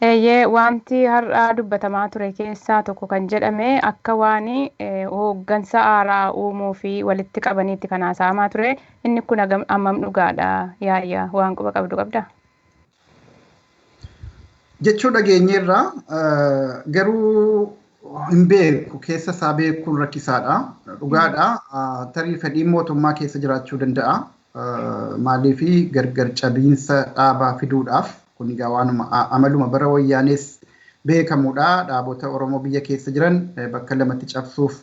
Eeyyee wanti har'aa dubbatamaa ture keessaa tokko kan jedhame akka waan hooggansa haaraa uumuu fi walitti qabaniitti kan haasa'amaa ture. Inni kun hammam dhugaadha yaayya waan quba qabdu qabda? Jechuu dhageenyeerraa garuu hin beeku keessa isaa beekuun rakkisaadha. Dhugaadha. Tarii fedhiin mootummaa keessa jiraachuu danda'a. Maaliifi gargar cabiinsa dhaabaa fiduudhaaf kun egaa waanuma amaluma bara wayyaanees beekamudha. Dhaabota Oromoo biyya keessa jiran bakka lamatti cabsuuf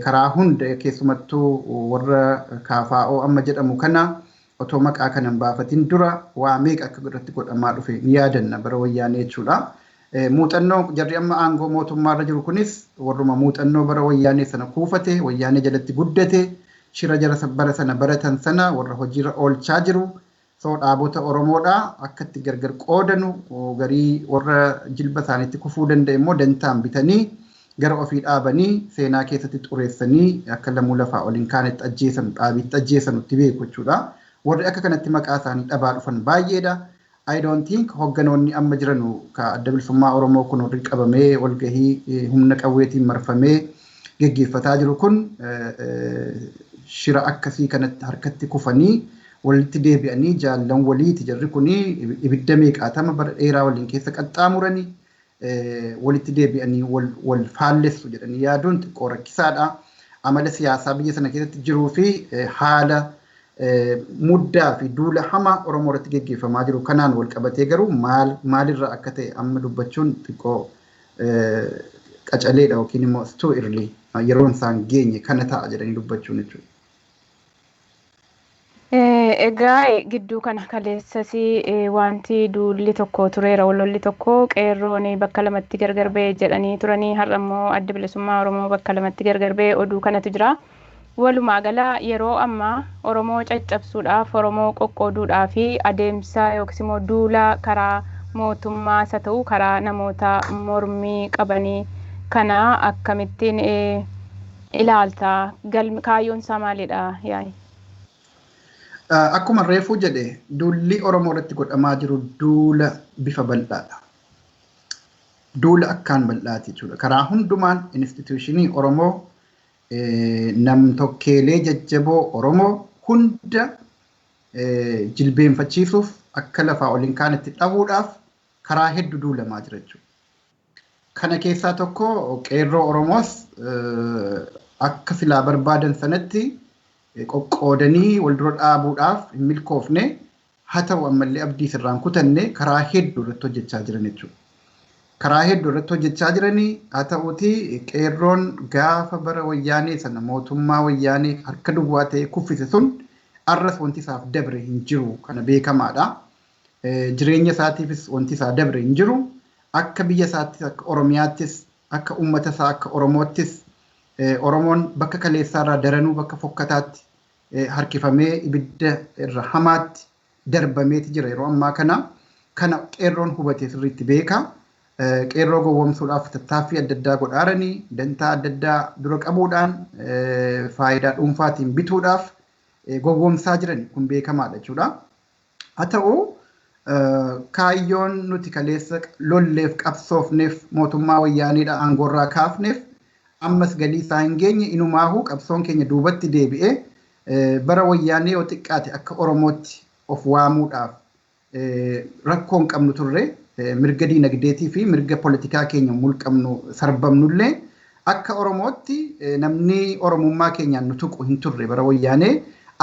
karaa hunda keessumattuu warra KFO amma jedhamu kana otoo maqaa kanan baafatin dura waa meeqa akka irratti godhamaa dhufe ni yaadanna bara wayyaanee jechuudha. Muuxannoo jarri amma aangoo mootummaarra jiru kunis warruma muuxannoo bara wayyaanee sana kuufate wayyaanee jalatti guddate shira jara bara sana baratan sana warra hojiirra oolchaa jiru. So dhaabota Oromoodha akka itti gargar qoodanu garii warra jilba isaaniitti kufuu danda'e immoo dantaan bitanii gara ofii dhaabanii seenaa keessatti xureessanii akka lamuu lafaa oliin kaanetti ajjeesanu dhaabiitti ajjeesanutti beeku jechuudha. Warri akka kanatti maqaa isaanii dhabaa dhufan baay'eedha. I don't think hogganoonni amma jiranu ka adda bilisummaa Oromoo kun warri qabamee walgahii humna qawweetiin marfamee geggeeffataa jiru kun shira akkasii kanatti harkatti kufanii walitti deebi'anii jaallan waliiti jarri kuni ibidda meeqaatama bara dheeraa waliin keessa qaxxaamuranii walitti deebi'anii wal faallessu jedhanii yaaduun xiqqoo rakkisaadha. Amala siyaasaa biyya sana keessatti jiruu fi haala muddaa fi duula hama Oromoo irratti geggeeffamaa jiru kanaan wal qabatee garuu maalirraa akka ta'e amma dubbachuun xiqqoo qacaleedha yookiin immoo too early yeroon isaan geenye kana ta'a jedhanii dubbachuun jechuudha. Egaa gidduu kana kaleessas wanti duulli tokko tureera wallolli tokko qeerroon bakka lamatti gargar ba'e jedhanii turanii har'a immoo adda bilisummaa Oromoo bakka lamatti gargar ba'e oduu kanatu jira. Walumaa gala yeroo ammaa Oromoo caccabsuudhaaf Oromoo qoqqooduudhaaf adeemsa yookiis immoo duula karaa mootummaas haa ta'u karaa namoota mormii qabanii kana akkamittiin ilaalta kaayyoon isaa maalidha yaa'e? Akkuma reefuu jedhe duulli Oromoo irratti godhamaa jiru duula bifa bal'aadha. Duula akkaan bal'aati jechuudha. Karaa hundumaan instituushinii Oromoo nam-tokkeelee jajjaboo Oromoo hunda jilbeenfachiisuuf akka lafaa oliin kaanetti dhabuudhaaf karaa hedduu duulamaa jira jechuudha. Kana keessaa tokko qeerroo Oromoos akka silaa barbaadan sanatti qoqqoodanii wal dura dhaabuudhaaf hin milkoofne haa ta'u ammallee abdii sirraan kutanne karaa hedduu irratti hojjechaa jiran jechuudha. Karaa hedduu irratti hojjechaa jiranii haa ta'uuti qeerroon gaafa bara wayyaanee sana mootummaa wayyaanee harka duwwaa ta'e kuffise sun arras wanti isaaf dabre hin jiru kana beekamaadha. Jireenya isaatiifis wanti isaa dabre hin jiru. Akka biyya isaattis akka Oromiyaattis akka uummata isaa akka Oromoottis Oromoon bakka kaleessaarraa daranuu bakka fokkataatti harkifamee ibidda irra hamaatti darbameeti jira yeroo ammaa kana qeerroon hubatee sirriitti beeka. Qeerroo gowwoomsuudhaaf tattaaffii adda addaa godhaaranii dantaa adda addaa dura qabuudhaan faayidaa dhuunfaatiin bituudhaaf gowwoomsaa jiran kun beekamaadha jechuudha. Haa ta'u kaayyoon nuti kaleessa lolleef qabsoofneef mootummaa wayyaaneedha aangoorraa kaafneef ammas galii isaa hin geenye inumaahuu qabsoon keenya duubatti deebi'ee bara wayyaanee yoo xiqqaate akka Oromootti of waamuudhaaf rakkoo hin qabnu turre mirga diinagdeetii fi mirga poolitikaa keenya mulqabnu sarbamnullee akka Oromootti namni Oromummaa keenyaan nu tuqu hin turre bara wayyaanee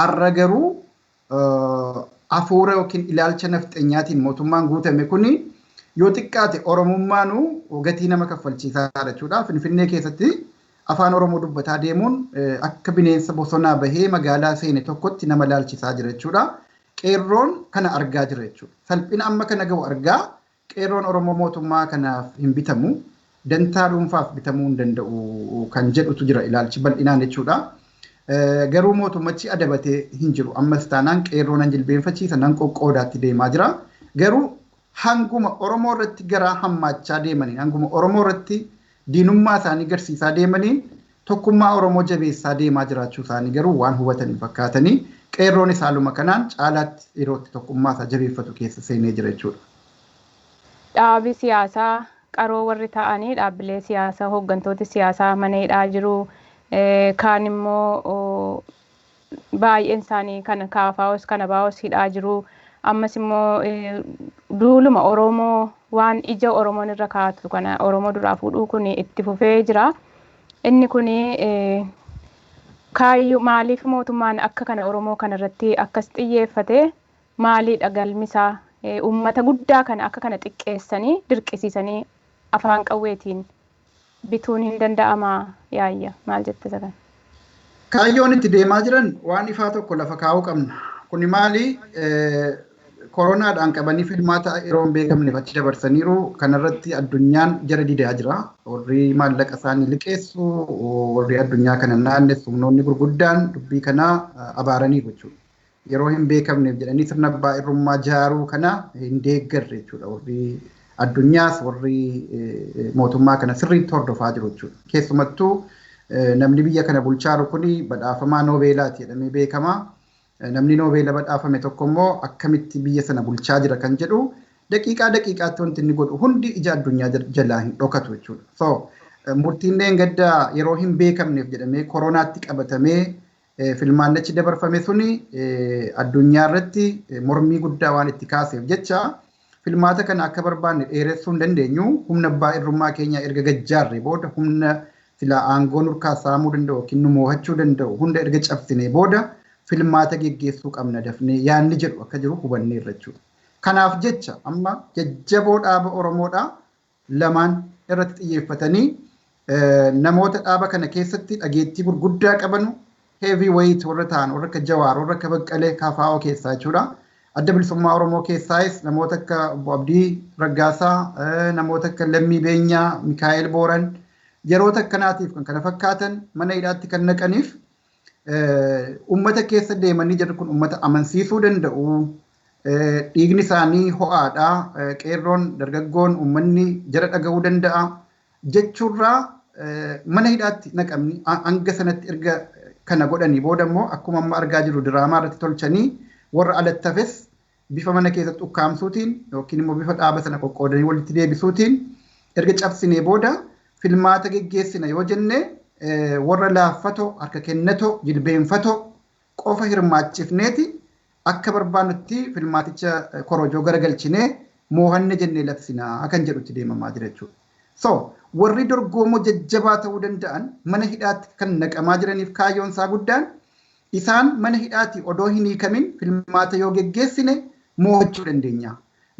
arra garuu hafuura yookiin ilaalcha nafxeenyaatiin mootummaan guutame kuni yoo xiqqaate Oromummaanu gatii nama kaffalchiisaa jechuudha. Finfinnee keessatti afaan Oromoo dubbataa deemuun akka bineensa bosonaa bahee magaalaa seene tokkotti nama ilaalchisaa jira jechuudha. Qeerroon kana argaa jira jechuudha. Salphina amma kana gahu argaa qeerroon Oromoo mootummaa kanaaf hin bitamu dantaa dhuunfaaf bitamuu hin danda'u kan jedhutu jira ilaalchi bal'inaan jechuudha. Garuu mootummachi adabatee hin jiru. Ammas taanaan qeerroon nan jilbeenfachiisa nan qoqqoodaatti deemaa jira. Garuu hanguma Oromoo irratti garaa hammaachaa deemaniin hanguma Oromoo irratti diinummaa isaanii garsiisaa deemaniin tokkummaa Oromoo jabeessaa deemaa jiraachuu isaanii garuu waan hubatanii fakkaatanii qeerroon isaaluma kanaan caalaatti yerootti tokkummaa isaa jabeeffatu keessa seenee jira jechuudha. dhaabi siyaasaa qaroo warri ta'anii dhaabbilee siyaasaa hooggantooti siyaasaa mana hidhaa jiru. Kaan immoo baay'een isaanii kana kaafaa'os kana baa'os hidhaa jiru. Ammas immoo duuluma Oromoo waan ija Oromoon irra kaa'atu kana Oromoo duraa fuudhuu kun itti fufee jira. Inni kun kaayyoo maaliif mootummaan akka kana Oromoo kana irratti akkas xiyyeeffate maaliidha galmisaa? Uummata guddaa kana akka kana xiqqeessanii dirqisiisanii afaan qawweetiin bituun hin danda'amaa yaayya maal jette sagan? Kaayyoon itti deemaa jiran waan ifaa tokko lafa kaa'uu qabna. Kuni maali? Koronaadhaan qabanii filmaata yeroo hin beekamneef achi dabarsaniiru. Kanarratti addunyaan jara didaa jira. Warri maallaqa isaanii liqeessu, warri addunyaa kana naannessu humnoonni gurguddaan dubbii kana abaaraniiru jechuudha. Yeroo hin beekamneef jedhanii sirna abbaa irrummaa jaaruu kana hin deeggarre jechuudha. Warri addunyaas warri mootummaa kana sirriitti hordofaa jiru jechuudha. Keessumattuu namni biyya kana bulchaa jiru kuni badhaafamaa Noobeelaati jedhamee beekama. Namni Noobeela badhaafame tokko immoo akkamitti biyya sana bulchaa jira kan jedhu daqiiqaatti wanti inni godhu hundi ija addunyaa jalaa hin dhokatu jechuudha. So murtiinneen gaddaa yeroo hin beekamneef jedhamee koronaatti qabatamee filmaan achi dabarfame suni addunyaa irratti mormii guddaa waan itti kaaseef jecha filmaata kana akka barbaanne dheeressuu hin dandeenyu. Humna abbaa irrummaa keenya erga gajjaarre booda humna silaa aangoo nurkaa saamuu danda'u yookiin nu moo'achuu danda'u hunda erga cabsine booda filmaata geggeessuu qabna dafnee yaanni jedhu akka jiru hubannee irra jechuudha. Kanaaf jecha amma jajjaboo dhaaba Oromoodha lamaan irratti xiyyeeffatanii namoota dhaaba kana keessatti dhageettii gurguddaa qabanu heavy weight warra ta'an warra akka Jawaar warra akka Baqqalee KFO keessaa jechuudha. Adda bilisummaa Oromoo keessaayis namoota akka Obbo Abdii Raggaasaa, namoota akka Lammii Beenyaa, Mikaa'el Booran yeroota akkanaatiif kan kana fakkaatan mana hidhaatti kan naqaniif ummata keessa deemanii jiru kun ummata amansiisuu danda'u. Dhiigni isaanii ho'aadha. Qeerroon dargaggoon ummanni jara dhaga'uu danda'a jechuurraa mana hidhaatti naqamni hanga sanatti erga kana godhanii booda immoo akkuma amma argaa jiru diraamaa irratti tolchanii warra alattafes bifa mana keessatti ukkaamsuutiin yookiin immoo bifa dhaaba sana qoqqoodanii walitti deebisuutiin erga cabsinee booda filmaata geggeessina yoo jenne warra laaffatoo harka kennatoo jilbeenfatoo qofa hirmaachifneeti akka barbaannutti filmaaticha korojoo garagalchinee moohanne jennee labsinaa kan jedhutti deemamaa jira jechuudha. So warri dorgomoo jajjabaa ta'uu danda'an mana hidhaatti kan naqamaa jiraniif kaayyoon isaa guddaan isaan mana hidhaatti odoo hin hiikamin filmaata yoo geggeessine moo'achuu dandeenya.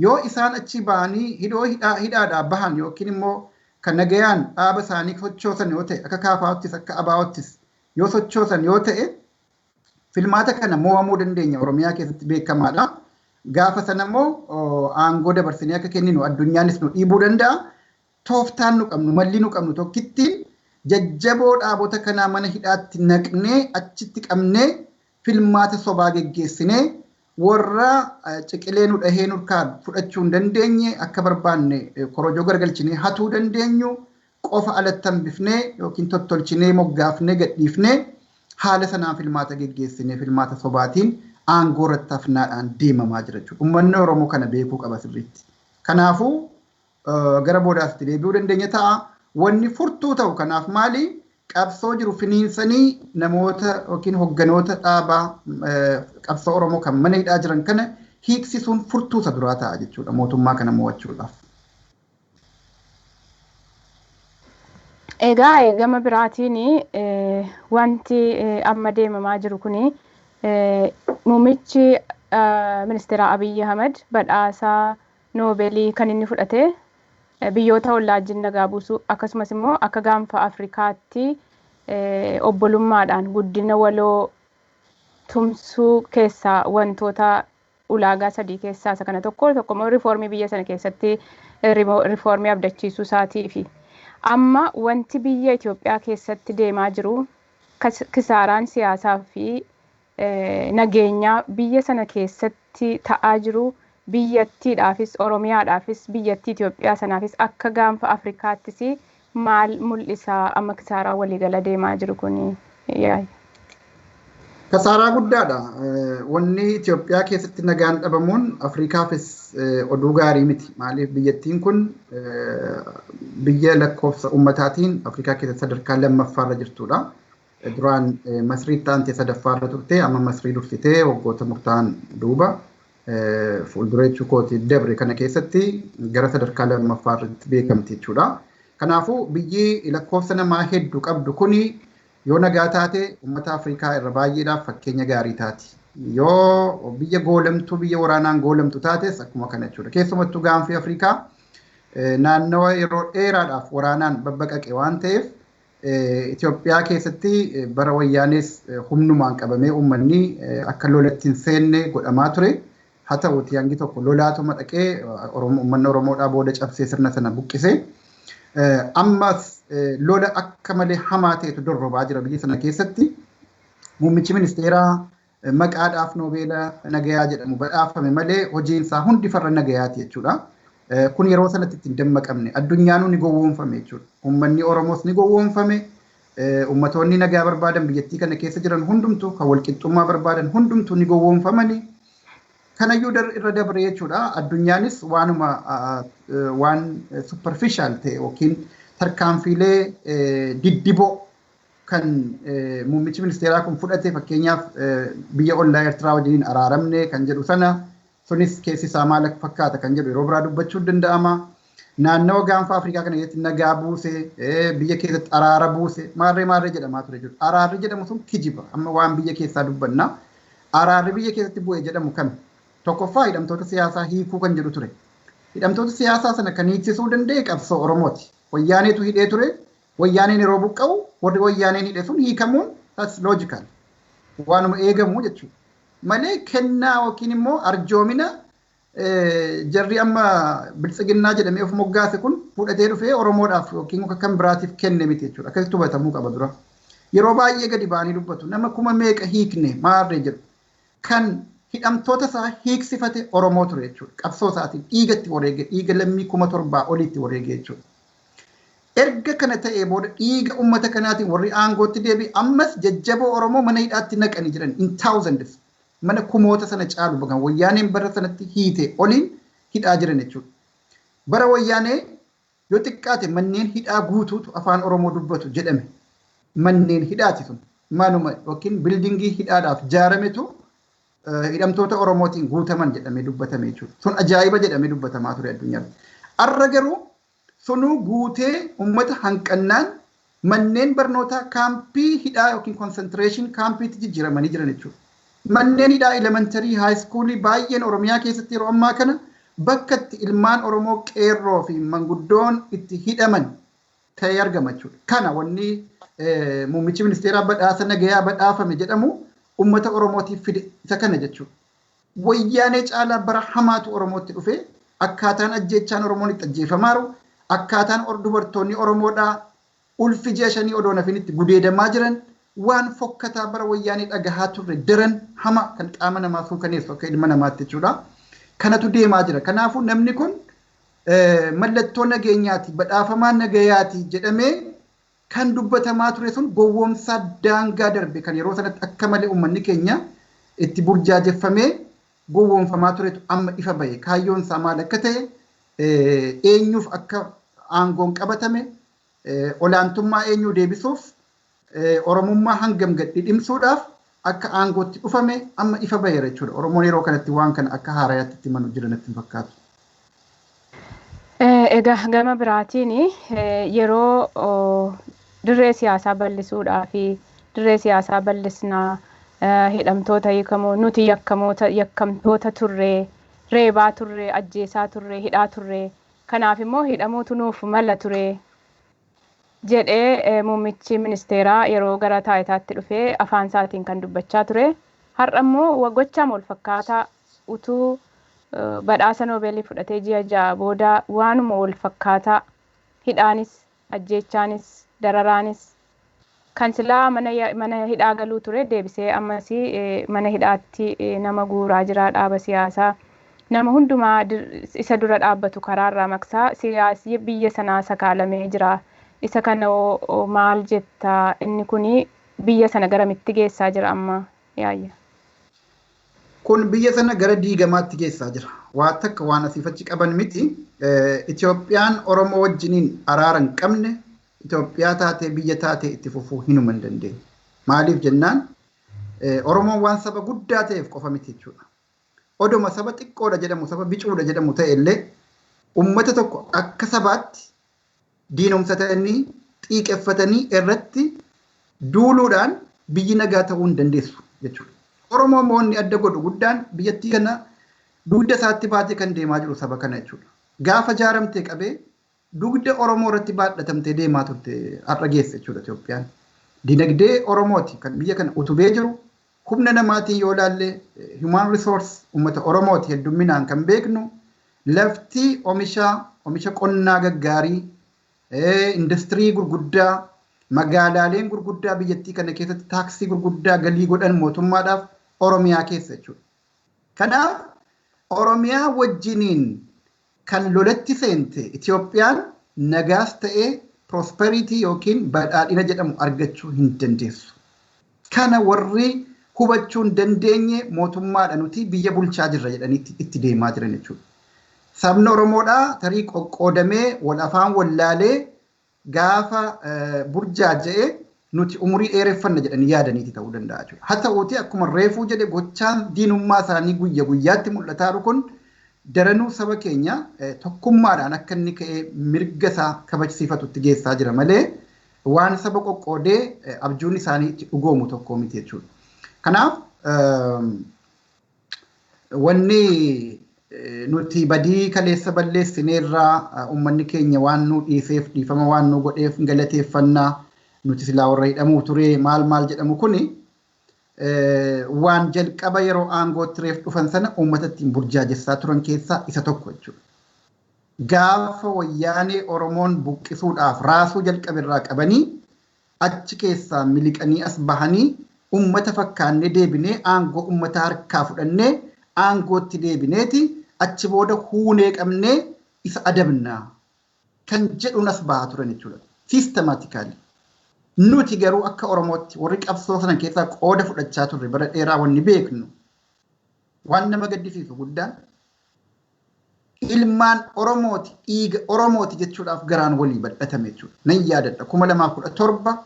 Yoo isaan achi bahanii hidhaadhaa bahan yookiin immoo kan nagayaan dhaaba isaanii sochoosan yoo ta'e akka KFO'ttis akka ABO'ttis yoo sochoosan yoo ta'e filmaata kana moo'amuu dandeenya. Oromiyaa keessatti beekamaadha. Gaafa sana immoo aangoo dabarsinee akka kenninu addunyaanis nu dhiibuu danda'a. Tooftaan nu qabnu malli nu qabnu tokkitti jajjaboo dhaabota kanaa mana hidhaatti naqnee achitti qabnee filmaata sobaa geggeessinee warra ciqilee nu dhahee nurkaan fudhachuu hin dandeenye akka barbaanne korojoo garagalchinee hatuu dandeenyu qofa alattan bifnee yookiin tottolchinee moggaafnee gadhiifnee haala sanaan filmaata geggeessinee filmaata sobaatiin aangoo irratti hafnaadhaan deemamaa jira jechuudha. Uummanni Oromoo kana beekuu qaba sirriitti. Kanaafuu gara boodaatti deebi'uu dandeenya ta'a. Wanni furtuu ta'u kanaaf maali? Qabsoo jiru finiinsanii namoota yookiin hogganoota dhaabaa qabsoo Oromoo kan mana hidhaa jiran kana hiiksisuun furtuu isa duraa ta'a jechuudha mootummaa kana mo'achuudhaaf. Egaa gama biraatiin wanti amma deemamaa jiru kuni muummichi ministeera Abiyyi Ahmed badhaasaa Noobeelii kan inni fudhate biyyoota ollaajjin nagaa buusuu akkasumas immoo akka gaanfa Afrikaatti obbolummaadhaan guddina waloo tumsuu keessaa wantoota ulaagaa sadii keessaa isa kana tokko immoo riifoormii biyya sana keessatti riifoormii abdachiisuu isaatii fi amma wanti biyya Itoophiyaa keessatti deemaa jiru kisaaraan siyaasaa fi nageenyaa biyya sana keessatti ta'aa jiru. Biyyattiidhaafis Oromiyaadhaafis biyyattii Itoophiyaa sanaafis akka gaanfa Afrikaattis maal mul'isaa amma kisaaraa waliigala deemaa jiru kun yaa'e? Kasaaraa guddaadha. Wanni Itoophiyaa keessatti nagaan dhabamuun Afriikaafis oduu gaarii miti. Maaliif biyyattiin kun biyya lakkoofsa ummataatiin Afriikaa keessatti sadarkaa lammaffaarra jirtudha. Duraan Masrii taantee sadaffaarra turte, amma Masrii dursitee waggoota murtaa'an duuba fuuldura jechuukooti dabre kana keessatti gara sadarkaa lammaffaarratti beekamti jechuudha. Kanaafuu biyyi lakkoofsa namaa hedduu qabdu kuni yoo nagaa taate uummata Afriikaa irra baay'eedhaaf fakkeenya gaarii taati. Yoo biyya goolamtu biyya waraanaan goolamtu taates akkuma kana jechuudha. Keessumattuu gaanfi Afriikaa naannawa yeroo dheeraadhaaf waraanaan babbaqaqe waan ta'eef Itoophiyaa keessatti bara wayyaanes humnumaan qabamee uummanni akka lolatti hin seenne godhamaa ture. Haa ta'uuti hangi tokko lolaatuma dhaqee uummanni Oromoodhaa booda cabsee sirna sana buqqise. Ammas lola akka malee hamaa ta'etu dorrobaa jira biyya sana keessatti. Muummichi ministeeraa maqaadhaaf Noobeela nagayaa jedhamu badhaafame malee hojiin isaa hundi farra nagayaati jechuudha. Kun yeroo sanatti ittiin dammaqamne addunyaanuu ni gowwoomfame jechuudha. Uummanni Oromoos ni gowwoomfame. Uummattoonni nagaa barbaadan biyyattii kana keessa jiran hundumtuu kan walqixxummaa barbaadan hundumtuu ni gowwoomfamani. Kanayyuu irra dabre jechuudha. Addunyaanis waan superficial ta'e yookiin tarkaanfiilee diddiboo kan muummichi ministeeraa kun fudhate fakkeenyaaf biyya ollaa Eertiraa wajjin araaramne kan jedhu sana sunis keessi isaa maal akka fakkaata kan jedhu yeroo biraa dubbachuu danda'ama. Naannawa gaanfa Afriikaa kana keessatti nagaa buuse biyya keessatti araara buuse maarree jedhamaa ture jechuudha. Araarri jedhamu sun kijiba amma waan biyya keessaa dubbanna. Araarri biyya keessatti bu'e jedhamu kan tokkoffaa hidhamtoota siyaasaa hiikuu kan jedhu ture. Hidhamtoota siyaasaa sana kan hiiksisuu danda'e qabsoo Oromooti. Wayyaaneetu hidhee ture. Wayyaaneen yeroo buqqa'u warri wayyaaneen hidhe sun hiikamuun that's logical. Waanuma eegamu jechuudha. Malee kennaa yookiin immoo arjoomina jarri amma biltsiginnaa jedhamee of moggaase kun fudhatee dhufee Oromoodhaaf yookiin kan biraatiif kenne miti jechuudha. Akkasitti hubatamuu qaba dura. Yeroo baay'ee gadi ba'anii dubbatu nama kuma meeqa hiikne maarree jedhu kan hidhamtoota isaa hiiksifate Oromoo ture jechuudha. Qabsoo isaatiin dhiigatti wareege dhiiga lammii 7,000 olitti wareege jechuudha. Erga kana ta'ee booda dhiiga uummata kanaatiin warri aangootti deebi'e ammas jajjaboo Oromoo mana hidhaatti naqanii jiran in thousands mana kumoota sana caalu bagan wayyaaneen bara sanatti hiite oliin hidhaa jiran jechuudha. Bara wayyaanee yoo xiqqaate manneen hidhaa guutuutu afaan Oromoo dubbatu jedhame. Manneen hidhaati sun manuma yookiin bildingii hidhaadhaaf ijaarametu hidhamtoota Oromootiin guutaman jedhamee dubbatame jechuudha. Sun ajaa'iba jedhamee dubbatamaa ture addunyaatti. Arra garuu sunuu guutee uummata hanqannaan manneen barnootaa kaampii hidhaa yookiin concentration kaampiitti jijjiiramanii jiran jechuudha. Manneen hidhaa elementarii haayiskuulii baay'een Oromiyaa keessatti yeroo ammaa kana bakka itti ilmaan Oromoo qeerroo fi manguddoon itti hidhaman ta'ee argama jechuudha. Kana wanni muummichi ministeeraa badhaasa nagayaa badhaafame jedhamu uummata Oromootiif fide isa kana jechuudha. Wayyaanee caalaa bara hamaatu Oromootti dhufe akkaataan ajjeechaan Oromoon itti ajjeefamaa jiru akkaataan dubartoonni Oromoodhaa ulfi ji'a 5 odoo nafin itti gudeedamaa jiran waan fokkataa bara wayyaanee dhagahaa turre daran hama kan qaama namaa suukaneessu akka ilma namaatti jechuudha. Kanatu deemaa jira. Kanaafuu namni kun mallattoo nageenyaati badhaafamaa nagayaati jedhamee kan dubbatamaa ture sun gowwoomsaa daangaa darbe kan yeroo sanatti akka malee uummanni keenya itti burjaajeffamee gowwoomfamaa turetu amma ifa bahe. Kaayyoon isaa maal akka ta'e eenyuuf akka aangoon qabatame olaantummaa eenyuu deebisuuf Oromummaa hangam gadi dhimsuudhaaf akka aangootti dhufame amma ifa baheera jechuudha. Oromoon yeroo kanatti waan kana akka haarayaatti itti manu jiranatti hin fakkaatu. Egaa gama biraatiin yeroo dirree siyaasaa bal'isuudhaa fi dirree siyaasaa bal'isnaa hidhamtoota hiikamoo nuti yakkamtoota turree reebaa turree ajjeesaa turree hidhaa turree kanaaf immoo hidhamuutu nuuf mala turee jedhee muummichi ministeeraa yeroo gara taayitaatti dhufee afaan isaatiin kan dubbachaa ture. Har'a immoo gochaa wal fakkaataa utuu badhaasa Noobeelii fudhatee ji'a 6 booda waanuma wal fakkaataa hidhaanis ajjeechaanis dararaanis kan silaa mana hidhaa galuu ture deebisee ammas mana hidhaatti nama guuraa jira dhaaba siyaasaa nama hundumaa isa dura dhaabbatu karaarraa maksaa siyaasii biyya sanaa sakaalamee jira. Isa kana maal jetta inni kuni biyya sana garamitti geessaa jira amma yaayya. Kun biyya sana gara diigamaatti geessaa jira. Waa takka waan asiifachi qaban miti. Itoophiyaan Oromoo wajjiniin araara hin qabne Itoophiyaa taatee biyya taatee itti fufuu hinuma hin dandeenye. Maaliif jennaan Oromoon waan saba guddaa ta'eef qofa miti jechuudha. Oduma saba xiqqoodha jedhamu saba bicuudha jedhamu ta'e illee uummata tokko akka sabaatti diinomsa ta'anii xiiqeffatanii irratti duuluudhaan biyyi nagaa ta'uu hin dandeessu jechuudha. Oromoo moonni adda godhu guddaan biyyattii kana dugda isaatti baatee kan deemaa jiru saba kana jechuudha. Gaafa jaaramtee qabee dugda Oromoo irratti baadhatamtee deemaa turte har'a geesse jechuudha Itoophiyaan. Dinagdee Oromooti kan biyya kana utubee jiru humna namaatiin yoo ilaalle human resource uummata Oromooti heddumminaan kan beeknu lafti oomisha qonnaa gaggaarii industirii gurguddaa magaalaaleen gurguddaa biyyattii kana keessatti taaksii gurguddaa galii godhan mootummaadhaaf Oromiyaa keessa jechuudha. Kanaaf Oromiyaa wajjiniin kan lolatti seente Itoophiyaan nagaas ta'ee prosperity yookiin badhaadhina jedhamu argachuu hin dandeessu. Kana warri hubachuu hin dandeenye mootummaadha nuti biyya bulchaa jirra jedhanii itti deemaa jiran jechuudha. Sabni Oromoodhaa tarii qoqqoodamee wal afaan wallaalee gaafa burjaaja'ee nuti umurii dheereffanna jedhanii yaadaniiti ta'uu danda'a jechuudha. Haa ta'uuti akkuma reefuu jedhe gochaan diinummaa isaanii guyya guyyaatti mul'ataa jiru kun daranuu saba keenya tokkummaadhaan akka inni ka'ee mirga isaa kabajsiifatutti geessaa jira malee waan saba qoqqoodee abjuun isaanii itti dhugoomu tokko miti jechuudha. Kanaaf wanni nuti badii kaleessa balleessineerraa uummanni keenya waan nu dhiiseef dhiifama waan nu godheef galateeffannaa nuti silaa warra hidhamuu ture maal jedhamu kuni waan jalqaba yeroo aangootti reef dhufan sana uummata ittiin burjaajessaa turan keessaa isa tokko jechuudha. Gaafa wayyaanee Oromoon buqqisuudhaaf raasuu jalqabirraa qabanii achi keessaa miliqanii as bahanii uummata fakkaannee deebinee aangoo uummata harkaa fudhannee aangootti deebineeti achi booda huunee qabnee isa adabnaa kan jedhuun as bahaa turan jechuudha. Sistemaatikaalii. Nuti garuu akka Oromootti warri qabsoo sana keessaa qooda fudhachaa turre bara dheeraa wanni beeknu waan nama gaddisiisu guddaan ilmaan Oromooti dhiiga Oromooti jechuudhaaf garaan walii badhatame jechuudha. Nan yaadadha 2017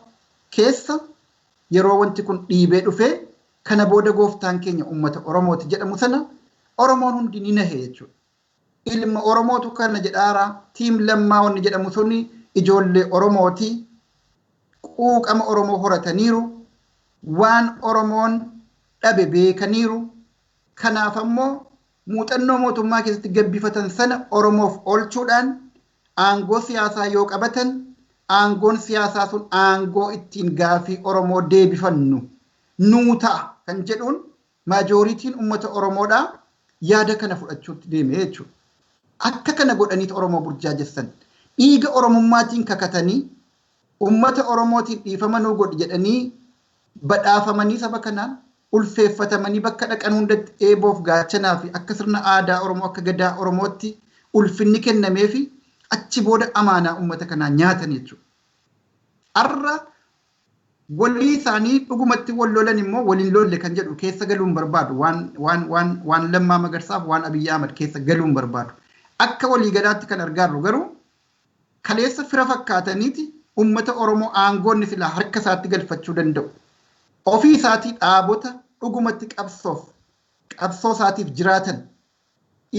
keessa yeroo wanti kun dhiibee dhufee kana booda gooftaan keenya uummata Oromooti jedhamu sana Oromoon hundi ni nahe jechuudha. Ilma Oromootu kana jedhaara tiim lammaa wanni jedhamu suni ijoollee Oromooti quuqama Oromoo horataniiru waan Oromoon dhabe beekaniiru kanaaf ammoo muuxannoo mootummaa keessatti gabbifatan sana Oromoof oolchuudhaan aangoo siyaasaa yoo qabatan aangoon siyaasaa sun aangoo ittiin gaafii Oromoo deebifannu nuu ta'a kan jedhuun maajooritiin uummata Oromoodhaa yaada kana fudhachuutti deeme jechuudha. Akka kana godhaniit Oromoo burjaajessan dhiiga Oromummaatiin kakatanii uummata Oromootiin dhiifama nuu godhi jedhanii badhaafamanii saba kanaan ulfeeffatamanii bakka dhaqan hundatti eeboof gaachanaa fi akka sirna aadaa Oromoo akka gadaa Oromootti ulfinni kennamee fi achi booda amaanaa uummata kanaa nyaatan jechuudha. Arra walii isaanii dhugumatti wal lolan immoo waliin lolle kan jedhu keessa galuun barbaadu waan Lammaa Magarsaaf waan Abiyyi Ahmad keessa galuun barbaadu. Akka walii galaatti kan argaarru garuu kaleessa fira fakkaataniiti uummata Oromoo aangoonni silaa harka isaatti galfachuu danda'u. Ofii isaatii dhaabota dhugumatti qabsoo isaatiif jiraatan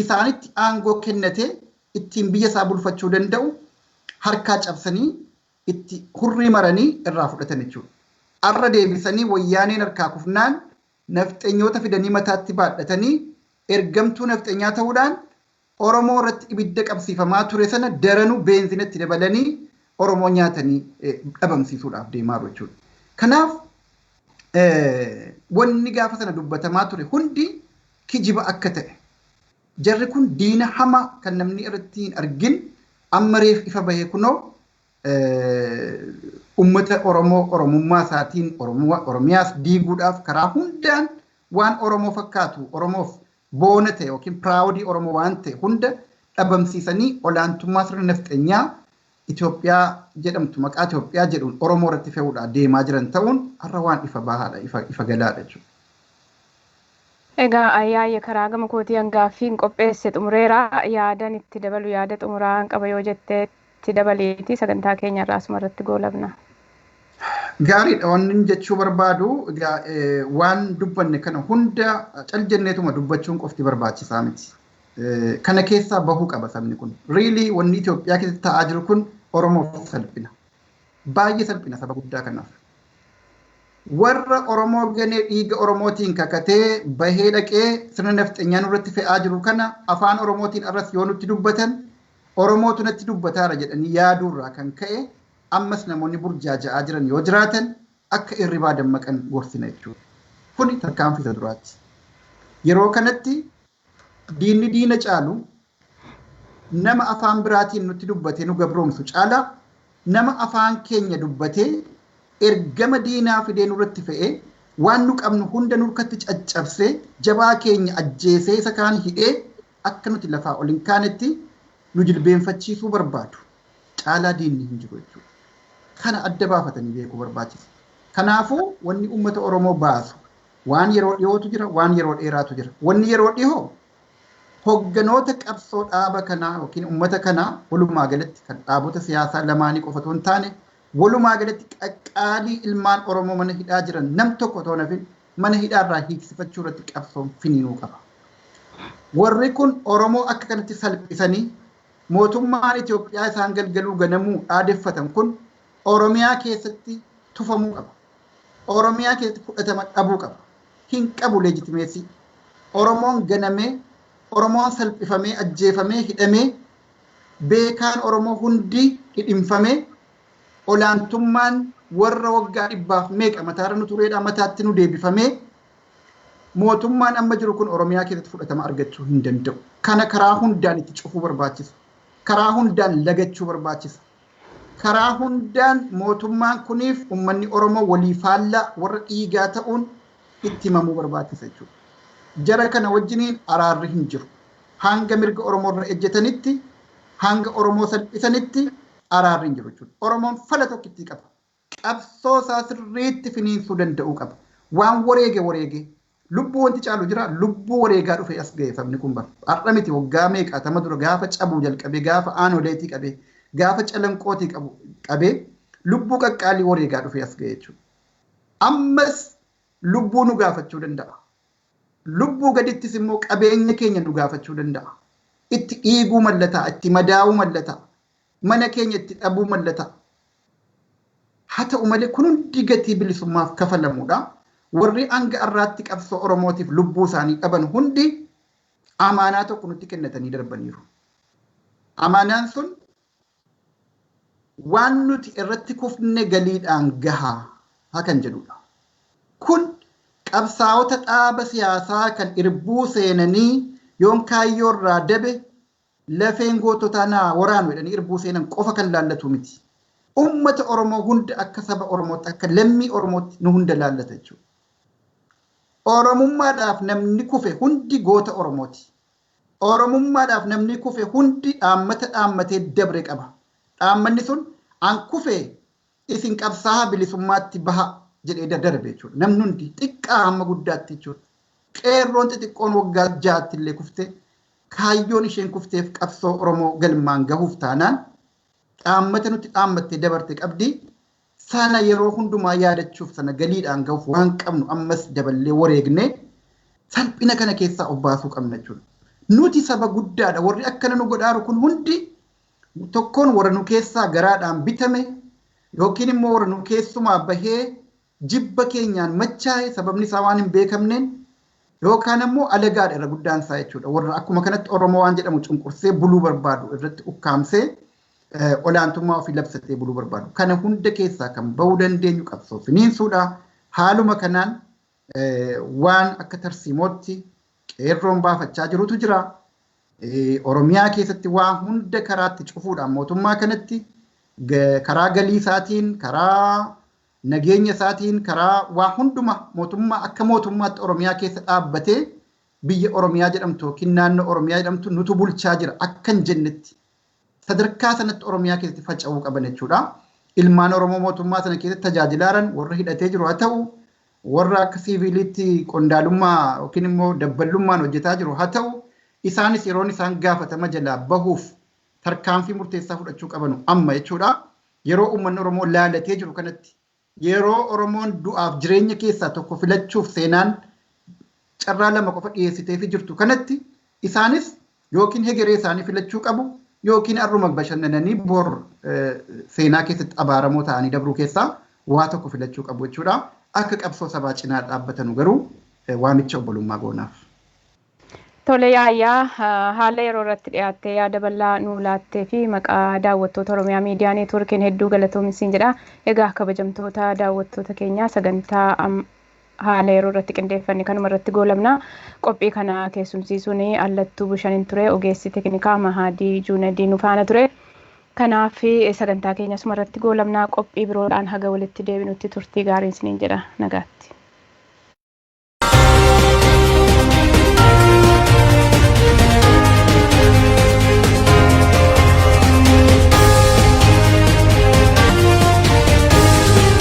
isaanitti aangoo kennatee ittiin biyya isaa bulfachuu danda'u harkaa cabsanii itti hurrii maranii irraa fudhatan jechuudha. Arra deebisanii wayyaaneen harkaa kufnaan nafxenyoota fidanii mataatti baadhatanii ergamtuu nafxenyaa ta'uudhaan Oromoo irratti ibidda qabsiifamaa ture sana daranuu beenzinatti dabalanii Oromoo nyaatanii dhabamsiisuudhaaf deemaa jiru jechuudha. Kanaaf wanni gaafa sana dubbatamaa ture hundi kijiba akka ta'e jarri kun diina hama kan namni irratti hin argin amma reef ifa bahee kunoo ummata Oromoo Oromummaa isaatiin Oromiyaas diiguudhaaf karaa hundaan waan Oromoo fakkaatu Oromoof boona ta'e yookiin piraawudii Oromoo waan ta'e hunda dhabamsiisanii olaantummaa sirna nafxenyaa Itoophiyaa jedhamtu maqaa Itoophiyaa jedhuun Oromoo irratti fe'uudhaan deemaa jiran ta'uun har'a waan ifa bahaadha ifa galaadha jechuudha. Egaa ayyaayya karaa gama kootii hangaaffiin qopheesse xumureera yaadan itti dabalu yaada xumuraan qaba yoo jettee itti dabaleeti sagantaa keenya irraa asuma irratti goolabna. Gaariidha wanni jechuu barbaadu waan dubbanne kana hunda cal jenneetuma dubbachuun qofti barbaachisaa miti. Kana keessaa bahuu qaba sabni kun. Riilii wanni Itoophiyaa keessatti ta'aa jiru kun Oromoof salphina. Baay'ee salphina saba guddaa kanaaf. Warra Oromoo ganee dhiiga Oromootiin kakatee bahee dhaqee sirna nafxeenyaa nurratti fe'aa jiru kana afaan Oromootiin arras yoo nutti dubbatan Oromootu natti dubbataara jedhanii yaaduurraa kan ka'e ammas namoonni burjaaja'aa jiran yoo jiraatan akka irribaa dammaqan gorsina jechuudha. Kuni tarkaanfii duraati. Yeroo kanatti diinni diina caalu nama afaan biraatiin nutti dubbatee nu gabroomsu caala nama afaan keenya dubbatee ergama diinaa fidee nurratti fe'ee waan nu qabnu hunda nurkatti caccabsee jabaa keenya ajjeesee isa kaan hidhee akka nuti lafaa ol hin kaanetti nu jilbeenfachiisuu barbaadu. Caalaa diinni hin jiru jechuudha. Kana adda baafatanii beekuu barbaachisa. Kanaafuu wanni uummata Oromoo baasu waan yeroo dhiyootu jira, waan yeroo dheeraatu jira. Wanni yeroo dhiyoo hogganoota qabsoo dhaaba kanaa yookiin uummata kanaa walumaa galatti kan dhaabota siyaasaa lamaanii qofa otoo hin taane walumaa galatti qaqqaalii ilmaan Oromoo mana hidhaa jiran nam tokko otoo nafin mana hidhaarraa hiiksifachuu irratti qabsoon finiinuu qaba. Warri kun Oromoo akka kanatti salphisanii mootummaan Itoophiyaa isaan galgaluu ganamuu dhaadeffatan kun Oromiyaa keessatti tufamuu qaba. Oromiyaa keessatti fudhatama dhabuu qaba. Hin qabu leejitimeesii. Oromoon ganamee, Oromoon salphifamee, ajjeefamee, hidhamee, beekaan Oromoo hundi hidhinfamee, olaantummaan warra waggaa dhibbaaf meeqa mataarra nu tureedha mataatti nu deebifamee mootummaan amma jiru kun Oromiyaa keessatti fudhatama argachuu hin danda'u. Kana karaa hundaan itti cufuu barbaachisa. Karaa hundaan lagachuu barbaachisa. Karaa hundaan mootummaan kuniif uummanni Oromoo walii faallaa warra dhiigaa ta'uun itti himamuu barbaachisa jechuudha. Jara kana wajjiniin araarri hin jiru. Hanga mirga Oromoo irra ejjetanitti, hanga Oromoo salphisanitti araarri hin jiru jechuudha. Oromoon fala tokkitti qaba. Qabsoo isaa sirriitti finiinsuu danda'uu qaba. Waan wareege lubbuu wanti caalu jira lubbuu wareegaa dhufe as ga'e sabni kun bara. Har'a miti waggaa meeqaatama dura gaafa cabuu jalqabee gaafa aanoleetii qabee gaafa calanqootii qabee lubbuu qaqqaalii wareegaa dhufe as ga'e jechuudha. Ammas lubbuu nu gaafachuu danda'a. Lubbuu gadittis immoo qabeenya keenya nu gaafachuu danda'a. Itti dhiiguu mallataa, itti madaa'uu mallataa. Mana keenya itti dhabuu mallataa. Haa ta'u malee kun hundi gatii bilisummaaf kafalamuudha. Warri hanga har'aatti qabsoo Oromootiif lubbuu isaanii qaban hundi amaanaa tokko nutti kennatanii darbaniiru. Amaanaan sun waan nuti irratti kufne galiidhaan gahaa haa kan jedhudha. Kun qabsaa'ota dhaaba siyaasaa kan irbuu seenanii yoon kaayyoo irraa dabe lafeen goototaa naa waraanu jedhanii irbuu seenan qofa kan laallatu miti. Uummata Oromoo hunda akka saba Oromootti akka lammii Oromootti nu hunda laallata jechuudha. Oromummaadhaaf namni kufe hundi goota Oromooti. Oromummaadhaaf namni kufe hundi dhaammatee dabre qaba. Dhaammanni sun an kufe isin qabsaa'aa bilisummaatti baha jedhee darbe jechuudha. Namni hundi xiqqaa hamma guddaatti jechuudha. Qeerroon xixiqqoon waggaa jaatti illee kufte kaayyoon isheen kufteef qabsoo Oromoo galmaan gahuuf taanaan dhaammata nuti dhaammattee dabarte qabdi. Sana yeroo hundumaa yaadachuuf sana galiidhaan gahuuf waan qabnu ammas daballee wareegne salphina kana keessaa of baasuu qabna jechuudha. Nuti saba guddaadha warri akkana nu godhaaru kun hundi tokkoon warra nu keessaa garaadhaan bitame yookiin immoo warra nu keessumaa bahee jibba keenyaan machaa'e sababni isaa waan hin beekamneen yookaan immoo alagaadha irra guddaan isaa jechuudha. Warra akkuma kanatti Oromoo waan jedhamu cunqursee buluu barbaadu irratti ukkaamsee olaantummaa ofii labsatee buluu barbaadu. Kana hunda keessaa kan bahuu dandeenyu qabsoo finiinsuudha. Haaluma kanaan waan akka tarsiimootti qeerroon baafachaa jirutu jira. Oromiyaa keessatti waan hunda karaatti cufuudhaan mootummaa kanatti karaa galii isaatiin, karaa nageenya isaatiin, karaa waa hunduma mootummaa akka mootummaatti Oromiyaa keessa dhaabbatee biyya Oromiyaa jedhamtu yookiin naannoo Oromiyaa jedhamtu nutu bulchaa jira akkan jennetti. Sadarkaa sanatti Oromiyaa keessatti faca'uu qaban jechuudha. Ilmaan Oromoo mootummaa sana keessatti tajaajilaaran warra hidhatee jiru haa ta'u, warra akka siviilitti qondaalummaa yookiin immoo dabballummaan hojjetaa jiru haa ta'u isaanis yeroon isaan gaafatama jalaa bahuuf tarkaanfii murteessaa fudhachuu qabanu amma jechuudha. Yeroo uummanni Oromoo laalatee jiru kanatti yeroo Oromoon du'aaf jireenya keessaa tokko filachuuf seenaan carraa lama qofa dhiyeessiteefi jirtu kanatti isaanis yookiin hegeree isaanii filachuu qabu yookiin arruma bashannananii bor seenaa keessatti abaaramoo ta'anii dabruu keessaa waa tokko filachuu qabu jechuudha. Akka qabsoo sabaa cinaa dhaabbatanu garuu waamicha obbolummaa goonaaf. Tole yaayyaa haala yeroo irratti dhiyaattee yaada bal'aa nuu laattee fi maqaa daawwattoota Oromiyaa Miidiyaa Neetwoorkiin hedduu galatoominsiin jedha. Egaa kabajamtoota daawwattoota keenyaa sagantaa haala yeroo irratti qindeeffanne kanuma irratti goolabna. Qophii kana keessumsiisuun Allattuu Bushaniin ture. Ogeessi teeknikaa Mahadii Juunadii nu faana ture. Kanaaf sagantaa keenya asuma irratti goolabna. Qophii biroodhaan haga walitti deebinutti turtii gaarii isiniin jedha. Nagaatti.